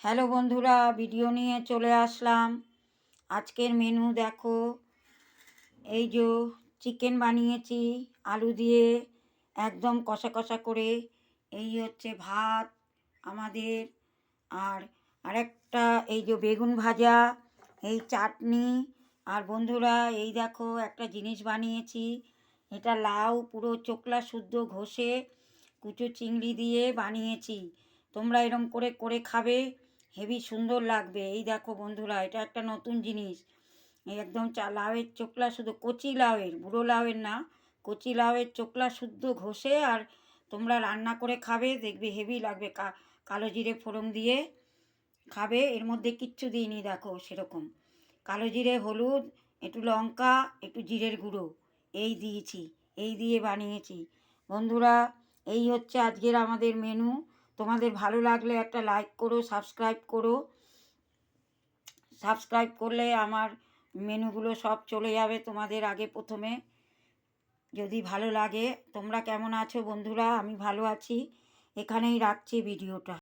Hello বন্ধুরা, video নিয়ে চলে আসলাম। আজকের মেনু দেখো, এই যে চিকেন বানিয়েছি আলু দিয়ে একদম কষা কষা করে। এই হচ্ছে ভাত আমাদের, আর আরেকটা এই যে বেগুন ভাজা, এই চাটনি। আর বন্ধুরা এই দেখো একটা জিনিস বানিয়েছি, এটা লাউ পুরো চোকলা শুদ্ধ ঘষে কুচো চিংড়ি দিয়ে বানিয়েছি। তোমরা এরম করে করে খাবে, হেবি সুন্দর লাগবে। এই দেখো বন্ধুরা, এটা একটা নতুন জিনিস। এই একদম লাউয়ের চোকলা শুধু, কচি লাউয়ের, বুড়ো লাউয়ের না, কচি লাউয়ের চোকলা শুদ্ধ ঘষে আর তোমরা রান্না করে খাবে, দেখবে হেভি লাগবে। কালো জিরে ফোড়ন দিয়ে খাবে, এর মধ্যে কিচ্ছু দিইনি দেখো সেরকম। কালো জিরে, হলুদ, একটু লঙ্কা, একটু জিরের গুঁড়ো এই দিয়েছি, এই দিয়ে বানিয়েছি। বন্ধুরা এই হচ্ছে আজকের আমাদের মেনু। তোমাদের ভালো লাগলে একটা লাইক করো, সাবস্ক্রাইব করো। সাবস্ক্রাইব করলে আমার মেনুগুলো সব চলে যাবে তোমাদের আগে প্রথমে। যদি ভালো লাগে। তোমরা কেমন আছো বন্ধুরা? আমি ভালো আছি। এখানেই রাখছি ভিডিওটা।